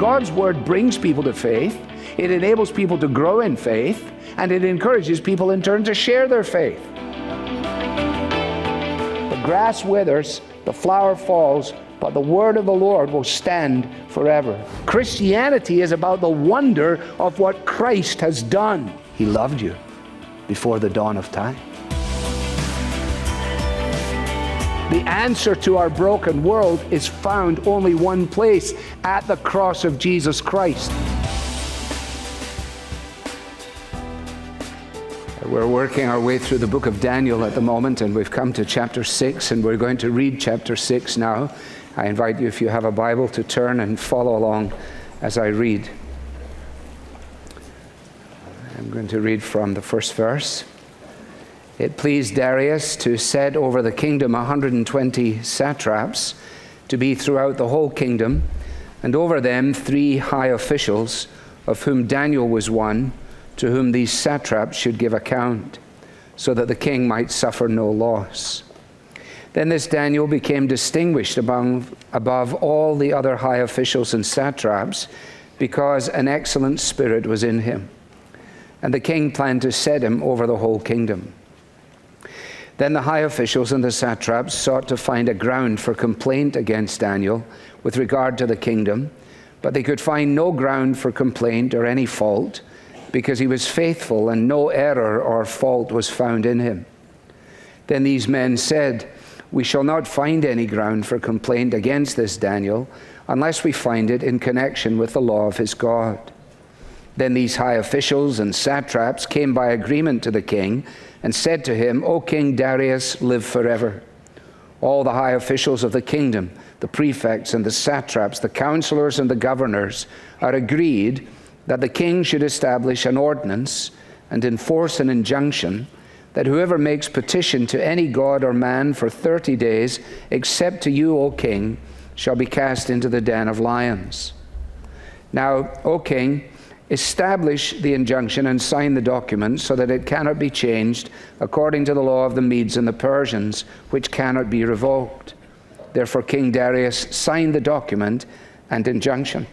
God's word brings people to faith, it enables people to grow in faith, and it encourages people in turn to share their faith. The grass withers, the flower falls, but the word of the Lord will stand forever. Christianity is about the wonder of what Christ has done. He loved you before the dawn of time. The answer to our broken world is found only one place, at the cross of Jesus Christ. We're working our way through the book of Daniel at the moment, and we've come to chapter 6, and we're going to read chapter 6 now. I invite you, if you have a Bible, to turn and follow along as I read. I'm going to read from the first verse. It pleased Darius to set over the kingdom 120 satraps, to be throughout the whole kingdom, and over them 3 high officials, of whom Daniel was one, to whom these satraps should give account, so that the king might suffer no loss. Then this Daniel became distinguished above all the other high officials and satraps, because an excellent spirit was in him. And the king planned to set him over the whole kingdom. Then the high officials and the satraps sought to find a ground for complaint against Daniel with regard to the kingdom, but they could find no ground for complaint or any fault, because he was faithful and no error or fault was found in him. Then these men said, "We shall not find any ground for complaint against this Daniel, unless we find it in connection with the law of his God." Then these high officials and satraps came by agreement to the king and said to him, "O King Darius, live forever." All the high officials of the kingdom, the prefects and the satraps, the counselors and the governors, are agreed that the king should establish an ordinance and enforce an injunction that whoever makes petition to any god or man for 30 days, except to you, O king, shall be cast into the den of lions. Now, O king, establish the injunction and sign the document, so that it cannot be changed according to the law of the Medes and the Persians, which cannot be revoked. Therefore King Darius signed the document and injunction.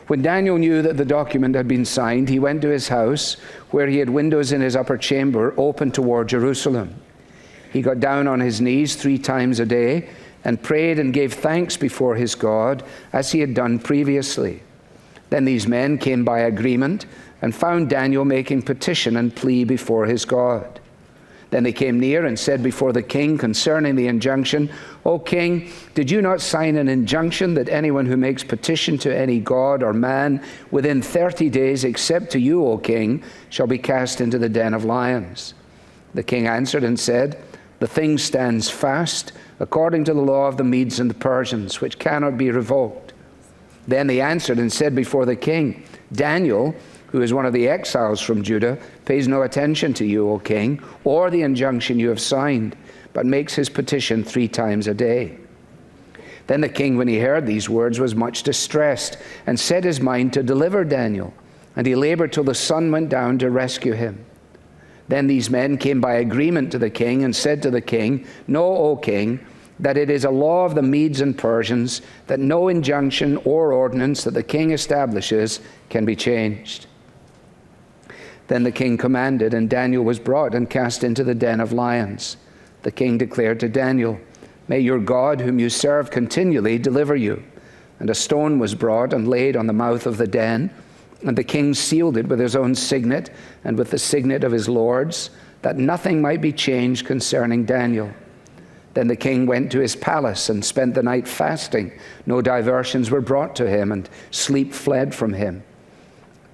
When Daniel knew that the document had been signed, he went to his house, where he had windows in his upper chamber open toward Jerusalem. He got down on his knees 3 times a day and prayed and gave thanks before his God, as he had done previously. Then these men came by agreement and found Daniel making petition and plea before his God. Then they came near and said before the king concerning the injunction, "O king, did you not sign an injunction that anyone who makes petition to any god or man within 30 days, except to you, O king, shall be cast into the den of lions?" The king answered and said, "The thing stands fast according to the law of the Medes and the Persians, which cannot be revoked." Then they answered and said before the king, "Daniel, who is one of the exiles from Judah, pays no attention to you, O king, or the injunction you have signed, but makes his petition 3 times a day." Then the king, when he heard these words, was much distressed, and set his mind to deliver Daniel, and he labored till the sun went down to rescue him. Then these men came by agreement to the king and said to the king, "Know, O king, that it is a law of the Medes and Persians that no injunction or ordinance that the king establishes can be changed." Then the king commanded, and Daniel was brought and cast into the den of lions. The king declared to Daniel, "May your God, whom you serve continually, deliver you." And a stone was brought and laid on the mouth of the den, and the king sealed it with his own signet and with the signet of his lords, that nothing might be changed concerning Daniel. Then the king went to his palace and spent the night fasting. No diversions were brought to him, and sleep fled from him.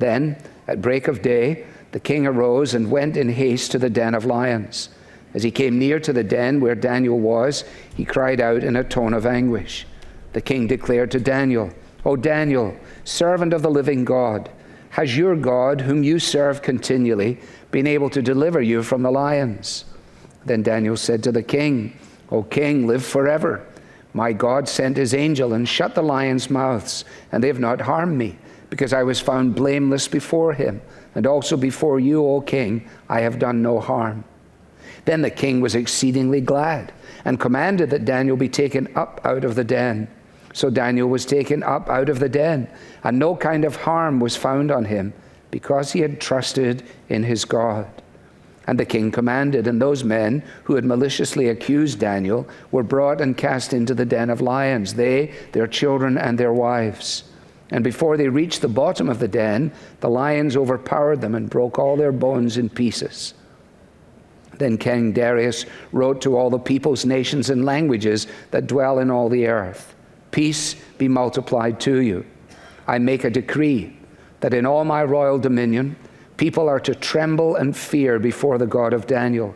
Then, at break of day, the king arose and went in haste to the den of lions. As he came near to the den where Daniel was, he cried out in a tone of anguish. The king declared to Daniel, "O Daniel, servant of the living God, has your God, whom you serve continually, been able to deliver you from the lions?" Then Daniel said to the king, "O king, live forever. My God sent his angel and shut the lions' mouths, and they have not harmed me, because I was found blameless before him, and also before you, O king, I have done no harm." Then the king was exceedingly glad, and commanded that Daniel be taken up out of the den. So Daniel was taken up out of the den, and no kind of harm was found on him, because he had trusted in his God. And the king commanded, and those men who had maliciously accused Daniel were brought and cast into the den of lions, they, their children, and their wives. And before they reached the bottom of the den, the lions overpowered them and broke all their bones in pieces. Then King Darius wrote to all the peoples, nations, and languages that dwell in all the earth, "Peace be multiplied to you. I make a decree that in all my royal dominion, people are to tremble and fear before the God of Daniel,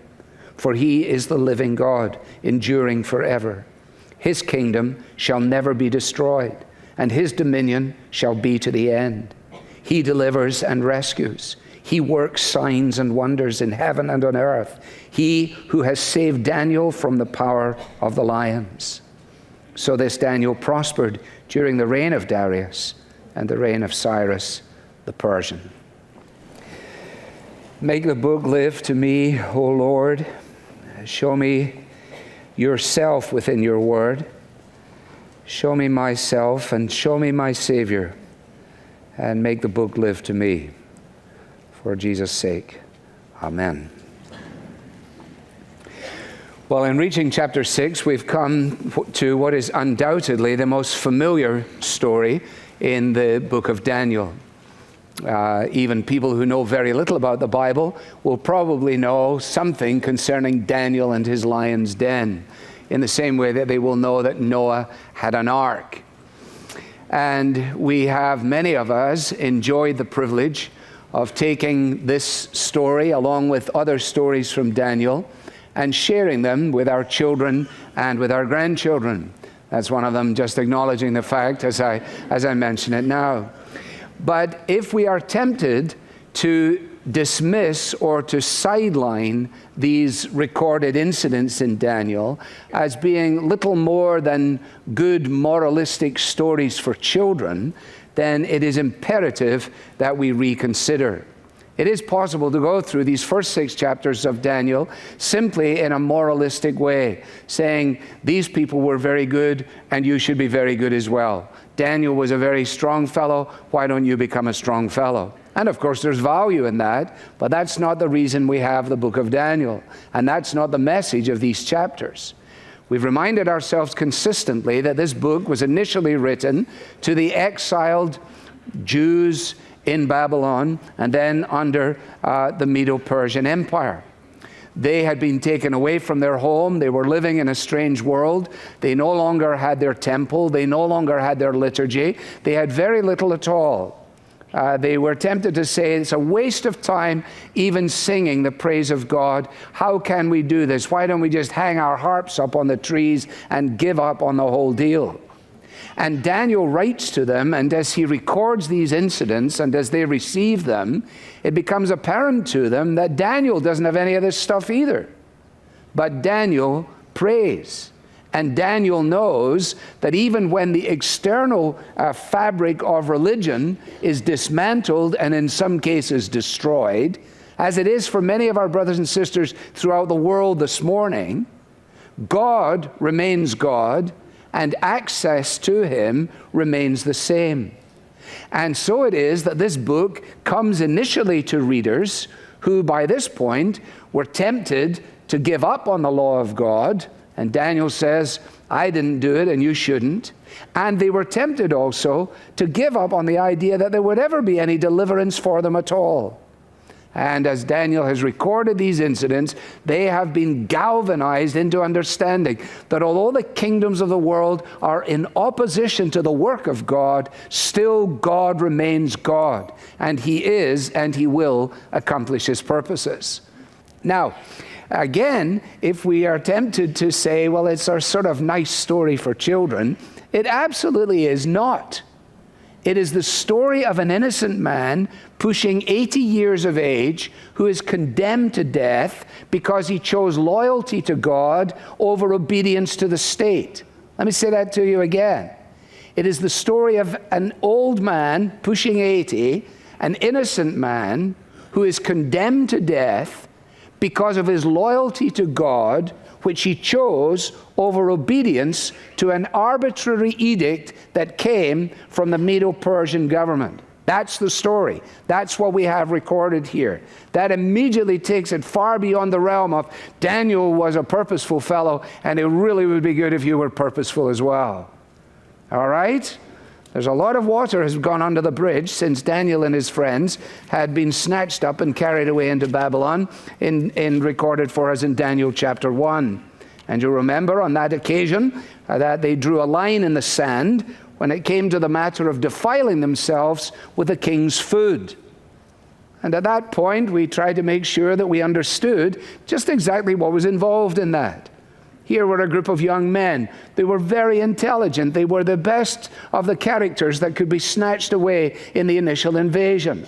for he is the living God, enduring forever. His kingdom shall never be destroyed, and his dominion shall be to the end. He delivers and rescues. He works signs and wonders in heaven and on earth. He who has saved Daniel from the power of the lions." So this Daniel prospered during the reign of Darius and the reign of Cyrus the Persian. Make the book live to me, O Lord. Show me yourself within your word. Show me myself and show me my Savior, and make the book live to me. For Jesus' sake, amen. Well, in reaching chapter 6, we've come to what is undoubtedly the most familiar story in the book of Daniel. Even people who know very little about the Bible will probably know something concerning Daniel and his lion's den, in the same way that they will know that Noah had an ark. And we have, many of us, enjoyed the privilege of taking this story along with other stories from Daniel and sharing them with our children and with our grandchildren. That's one of them, just acknowledging the fact as I mention it now. But if we are tempted to dismiss or to sideline these recorded incidents in Daniel as being little more than good moralistic stories for children, then it is imperative that we reconsider. It is possible to go through these first 6 chapters of Daniel simply in a moralistic way, saying these people were very good and you should be very good as well. Daniel was a very strong fellow, why don't you become a strong fellow? And of course there's value in that, but that's not the reason we have the book of Daniel, and that's not the message of these chapters. We've reminded ourselves consistently that this book was initially written to the exiled Jews in Babylon and then under the Medo-Persian Empire. They had been taken away from their home. They were living in a strange world. They no longer had their temple. They no longer had their liturgy. They had very little at all. They were tempted to say, it's a waste of time even singing the praise of God. How can we do this? Why don't we just hang our harps up on the trees and give up on the whole deal? And Daniel writes to them, and as he records these incidents and as they receive them, it becomes apparent to them that Daniel doesn't have any of this stuff either. But Daniel prays. And Daniel knows that even when the external fabric of religion is dismantled and in some cases destroyed, as it is for many of our brothers and sisters throughout the world this morning, God remains God, and access to him remains the same. And so it is that this book comes initially to readers who by this point were tempted to give up on the law of God. And Daniel says, I didn't do it and you shouldn't. And they were tempted also to give up on the idea that there would ever be any deliverance for them at all. And as Daniel has recorded these incidents, they have been galvanized into understanding that although the kingdoms of the world are in opposition to the work of God, still God remains God, and he is and he will accomplish his purposes. Now, again, if we are tempted to say, well, it's a sort of nice story for children, it absolutely is not. It is the story of an innocent man pushing 80 years of age who is condemned to death because he chose loyalty to God over obedience to the state. Let me say that to you again. It is the story of an old man pushing 80, an innocent man who is condemned to death because of his loyalty to God which he chose over obedience to an arbitrary edict that came from the Medo-Persian government. That's the story. That's what we have recorded here. That immediately takes it far beyond the realm of Daniel was a purposeful fellow, and it really would be good if you were purposeful as well. All right? There's a lot of water has gone under the bridge since Daniel and his friends had been snatched up and carried away into Babylon, in recorded for us in Daniel chapter 1. And you remember on that occasion that they drew a line in the sand when it came to the matter of defiling themselves with the king's food. And at that point, we tried to make sure that we understood just exactly what was involved in that. Here were a group of young men. They were very intelligent. They were the best of the characters that could be snatched away in the initial invasion.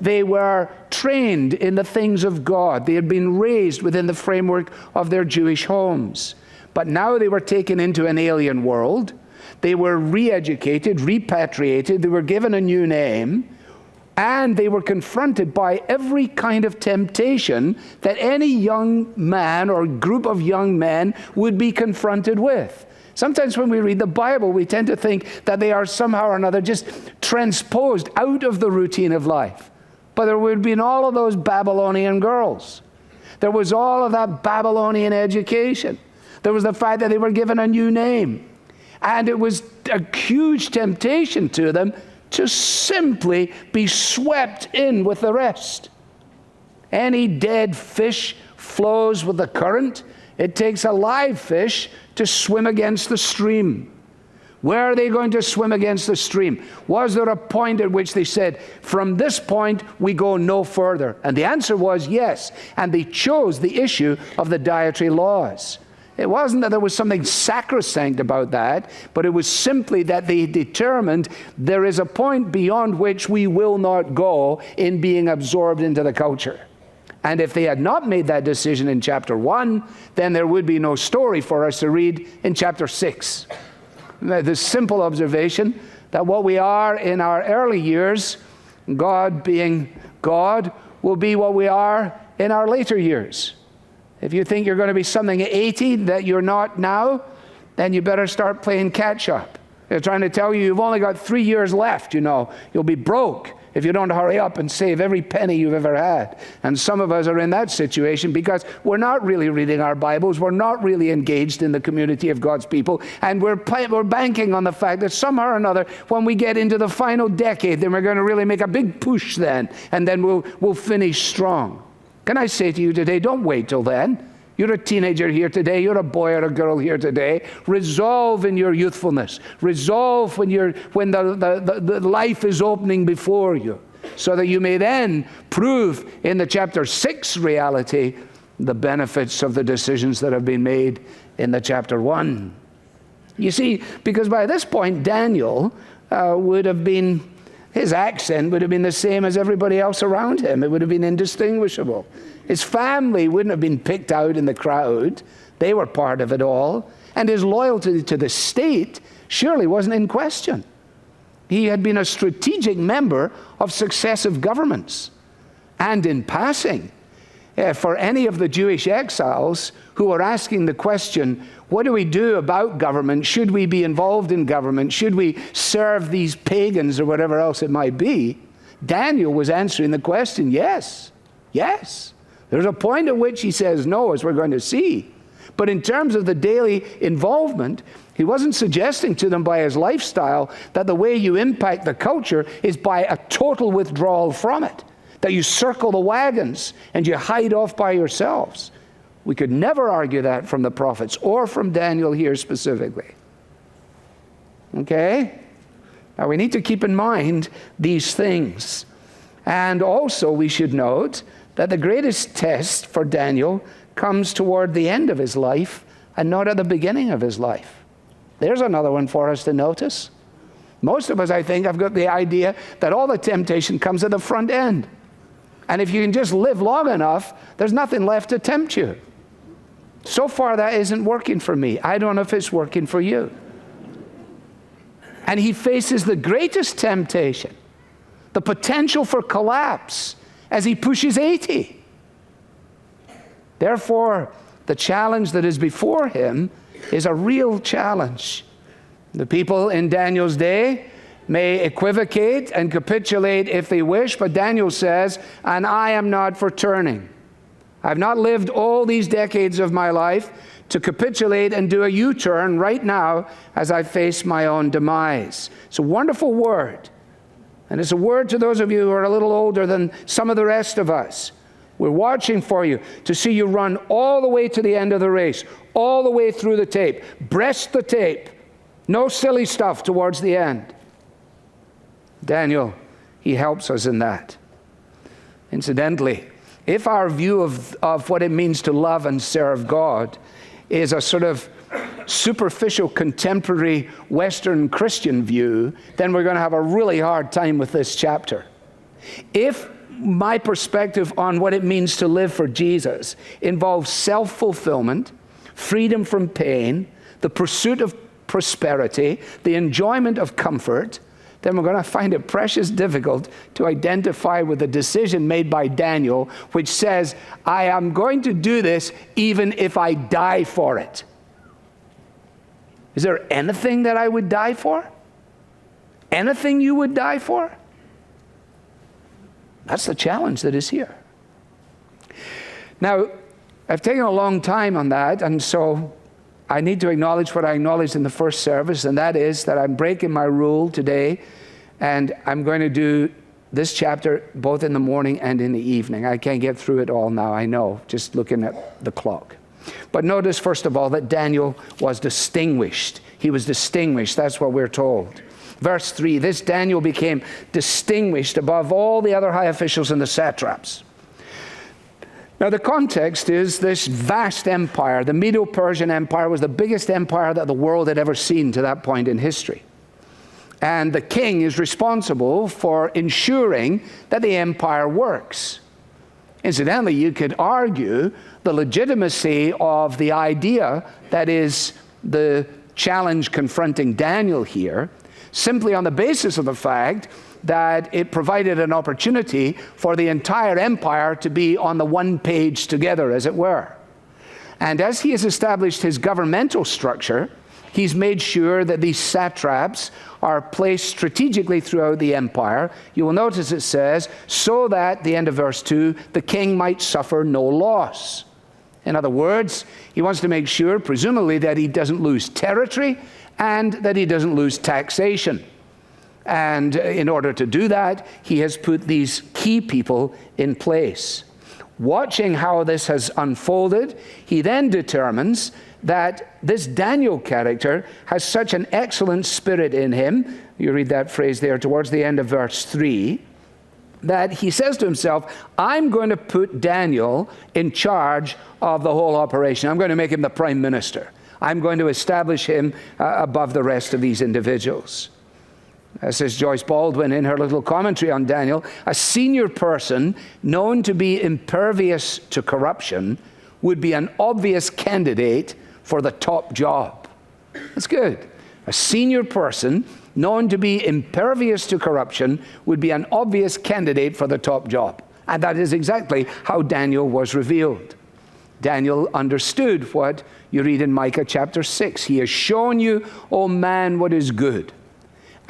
They were trained in the things of God. They had been raised within the framework of their Jewish homes. But now they were taken into an alien world. They were re-educated, repatriated. They were given a new name. And they were confronted by every kind of temptation that any young man or group of young men would be confronted with. Sometimes when we read the Bible, we tend to think that they are somehow or another just transposed out of the routine of life. But there would have been all of those Babylonian girls. There was all of that Babylonian education. There was the fact that they were given a new name. And it was a huge temptation to them to simply be swept in with the rest. Any dead fish flows with the current. It takes a live fish to swim against the stream. Where are they going to swim against the stream? Was there a point at which they said, from this point we go no further? And the answer was yes. And they chose the issue of the dietary laws. It wasn't that there was something sacrosanct about that, but it was simply that they determined there is a point beyond which we will not go in being absorbed into the culture. And if they had not made that decision in chapter 1, then there would be no story for us to read in chapter 6. The simple observation that what we are in our early years, God being God, will be what we are in our later years. If you think you're going to be something at 80 that you're not now, then you better start playing catch up. They're trying to tell you you've only got 3 years left, you know. You'll be broke if you don't hurry up and save every penny you've ever had. And some of us are in that situation because we're not really reading our Bibles. We're not really engaged in the community of God's people. And we're banking on the fact that somehow or another, when we get into the final decade, then we're going to really make a big push then. And then we'll finish strong. Can I say to you today, don't wait till then. You're a teenager here today. You're a boy or a girl here today. Resolve in your youthfulness. Resolve when the life is opening before you, so that you may then prove in the chapter 6 reality the benefits of the decisions that have been made in the chapter 1. You see, because by this point, Daniel would have been, his accent would have been the same as everybody else around him. It would have been indistinguishable. His family wouldn't have been picked out in the crowd. They were part of it all. And his loyalty to the state surely wasn't in question. He had been a strategic member of successive governments. And in passing, for any of the Jewish exiles who were asking the question, what do we do about government? Should we be involved in government? Should we serve these pagans or whatever else it might be? Daniel was answering the question, yes, yes. There's a point at which he says no, as we're going to see. But in terms of the daily involvement, he wasn't suggesting to them by his lifestyle that the way you impact the culture is by a total withdrawal from it, that you circle the wagons and you hide off by yourselves. We could never argue that from the prophets or from Daniel here specifically. Okay? Now we need to keep in mind these things. And also we should note that the greatest test for Daniel comes toward the end of his life and not at the beginning of his life. There's another one for us to notice. Most of us, I think, have got the idea that all the temptation comes at the front end. And if you can just live long enough, there's nothing left to tempt you. So far, that isn't working for me. I don't know if it's working for you. And he faces the greatest temptation, the potential for collapse, as he pushes 80. Therefore, The challenge that is before him is a real challenge. The people in Daniel's day may equivocate and capitulate if they wish, but Daniel says, and I am not for turning. I've not lived all these decades of my life to capitulate and do a U-turn right now as I face my own demise. It's a wonderful word. And it's a word to those of you who are a little older than some of the rest of us. We're watching for you to see you run all the way to the end of the race, all the way through the tape. Breast the tape. No silly stuff towards the end. Daniel, he helps us in that. Incidentally, if our view of what it means to love and serve God is a sort of superficial contemporary Western Christian view, then we're going to have a really hard time with this chapter. If my perspective on what it means to live for Jesus involves self-fulfillment, freedom from pain, the pursuit of prosperity, the enjoyment of comfort, then we're going to find it precious difficult to identify with the decision made by Daniel, which says, I am going to do this even if I die for it. Is there anything that I would die for? Anything you would die for? That's the challenge that is here. Now, I've taken a long time on that, and so I need to acknowledge what I acknowledged in the first service, and that is that I'm breaking my rule today, and I'm going to do this chapter both in the morning and in the evening. I can't get through it all now, I know, just looking at the clock. But notice, first of all, that Daniel was distinguished. He was distinguished, that's what we're told. Verse 3, this Daniel became distinguished above all the other high officials and the satraps. Now, the context is this vast empire. The Medo-Persian Empire was the biggest empire that the world had ever seen to that point in history. And the king is responsible for ensuring that the empire works. Incidentally, you could argue the legitimacy of the idea that is the challenge confronting Daniel here, simply on the basis of the fact that it provided an opportunity for the entire empire to be on the one page together, as it were. And as he has established his governmental structure, he's made sure that these satraps are placed strategically throughout the empire. You will notice it says, so that, the end of verse 2, the king might suffer no loss. In other words, he wants to make sure, presumably, that he doesn't lose territory and that he doesn't lose taxation. And in order to do that, he has put these key people in place. Watching how this has unfolded, he then determines that this Daniel character has such an excellent spirit in him, you read that phrase there towards the end of verse 3, that he says to himself, I'm going to put Daniel in charge of the whole operation. I'm going to make him the prime minister. I'm going to establish him above the rest of these individuals. Says Joyce Baldwin in her little commentary on Daniel, a senior person known to be impervious to corruption would be an obvious candidate for the top job. That's good. A senior person known to be impervious to corruption would be an obvious candidate for the top job. And that is exactly how Daniel was revealed. Daniel understood what you read in Micah chapter 6. He has shown you, O man, what is good.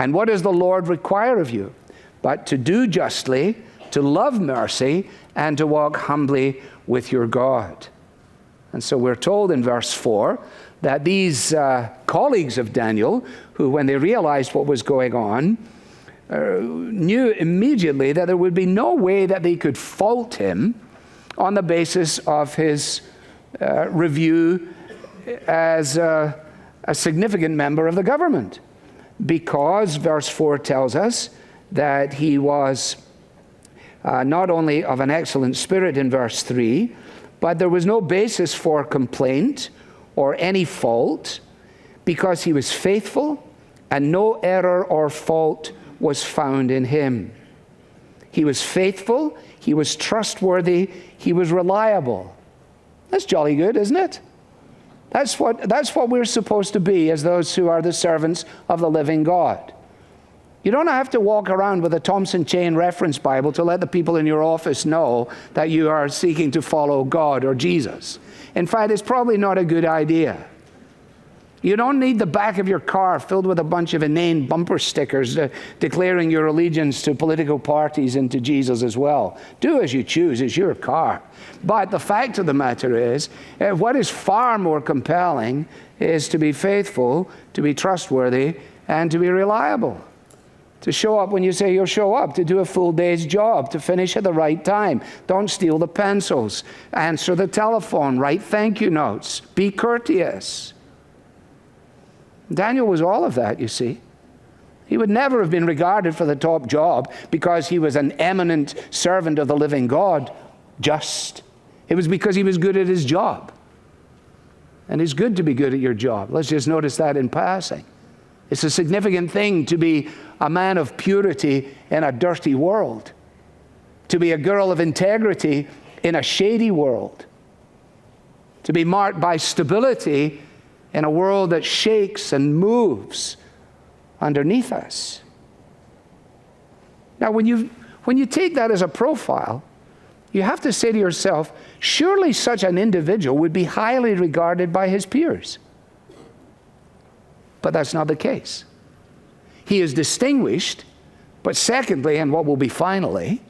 And what does the Lord require of you? But to do justly, to love mercy, and to walk humbly with your God. And so we're told in verse 4 that these colleagues of Daniel, who when they realized what was going on, knew immediately that there would be no way that they could fault him on the basis of his review as a significant member of the government. Because, verse 4 tells us, that he was not only of an excellent spirit in verse 3, but there was no basis for complaint or any fault, because he was faithful and no error or fault was found in him. He was faithful, he was trustworthy, he was reliable. That's jolly good, isn't it? That's what we're supposed to be as those who are the servants of the living God. You don't have to walk around with a Thompson Chain Reference Bible to let the people in your office know that you are seeking to follow God or Jesus. In fact, it's probably not a good idea. You don't need the back of your car filled with a bunch of inane bumper stickers declaring your allegiance to political parties and to Jesus as well. Do as you choose. It's your car. But the fact of the matter is, what is far more compelling is to be faithful, to be trustworthy, and to be reliable. To show up when you say you'll show up, to do a full day's job, to finish at the right time. Don't steal the pencils. Answer the telephone. Write thank you notes. Be courteous. Daniel was all of that, you see. He would never have been regarded for the top job because he was an eminent servant of the living God. It was because he was good at his job. And it's good to be good at your job. Let's just notice that in passing. It's a significant thing to be a man of purity in a dirty world, to be a girl of integrity in a shady world, to be marked by stability in a world that shakes and moves underneath us. Now, when you take that as a profile, you have to say to yourself, surely such an individual would be highly regarded by his peers. But that's not the case. He is distinguished, but secondly, and what will be finally,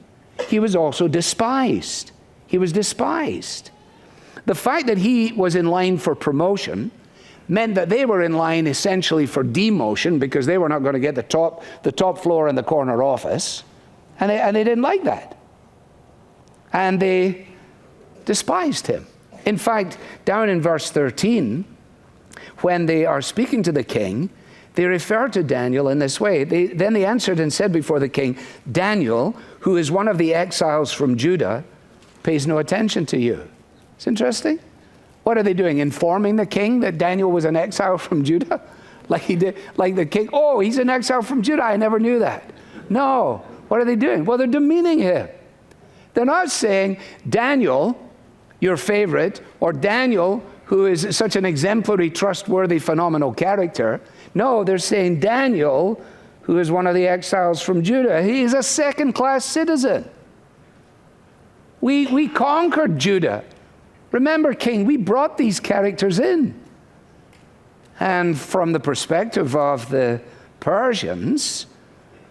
he was also despised. He was despised. The fact that he was in line for promotion meant that they were in line essentially for demotion because they were not going to get the top floor in the corner office, and they didn't like that. And they despised him. In fact, down in verse 13, when they are speaking to the king, they refer to Daniel in this way. Then they answered and said before the king, Daniel, who is one of the exiles from Judah, pays no attention to you. It's interesting. What are they doing? Informing the king that Daniel was an exile from Judah? Like the king, oh, he's an exile from Judah. I never knew that. No. What are they doing? Well, they're demeaning him. They're not saying, Daniel, your favorite, or Daniel, who is such an exemplary, trustworthy, phenomenal character. No, they're saying Daniel, who is one of the exiles from Judah, he is a second-class citizen. We conquered Judah. Remember, king, we brought these characters in. And from the perspective of the Persians,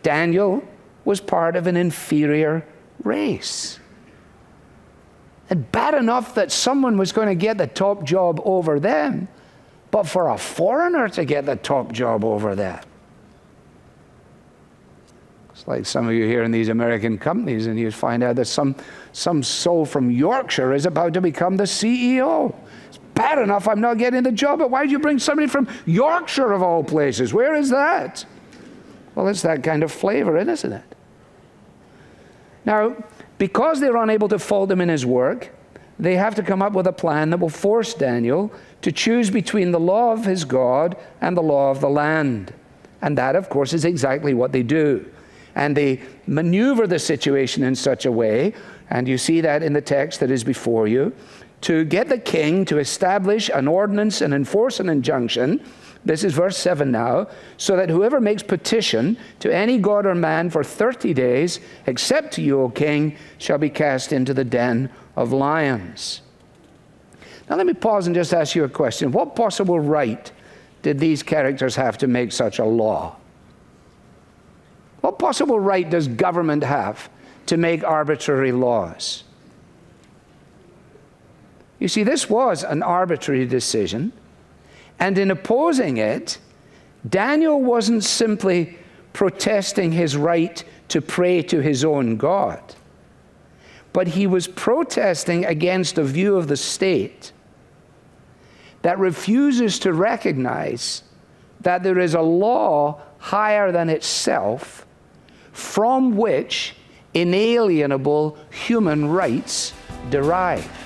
Daniel was part of an inferior race. And bad enough that someone was going to get the top job over them, but for a foreigner to get the top job over them. It's like some of you here in these American companies, and you find out that some soul from Yorkshire is about to become the CEO. It's bad enough I'm not getting the job, but why did you bring somebody from Yorkshire of all places? Where is that? Well, it's that kind of flavor, isn't it? Now, because they're unable to fault him in his work, they have to come up with a plan that will force Daniel to choose between the law of his God and the law of the land. And that, of course, is exactly what they do. And they maneuver the situation in such a way, and you see that in the text that is before you, to get the king to establish an ordinance and enforce an injunction. This is verse 7 now. So that whoever makes petition to any god or man for 30 days, except to you, O king, shall be cast into the den of lions. Now let me pause and just ask you a question. What possible right did these characters have to make such a law? What possible right does government have to make arbitrary laws? You see, this was an arbitrary decision. And in opposing it, Daniel wasn't simply protesting his right to pray to his own God, but he was protesting against a view of the state that refuses to recognize that there is a law higher than itself from which inalienable human rights derive.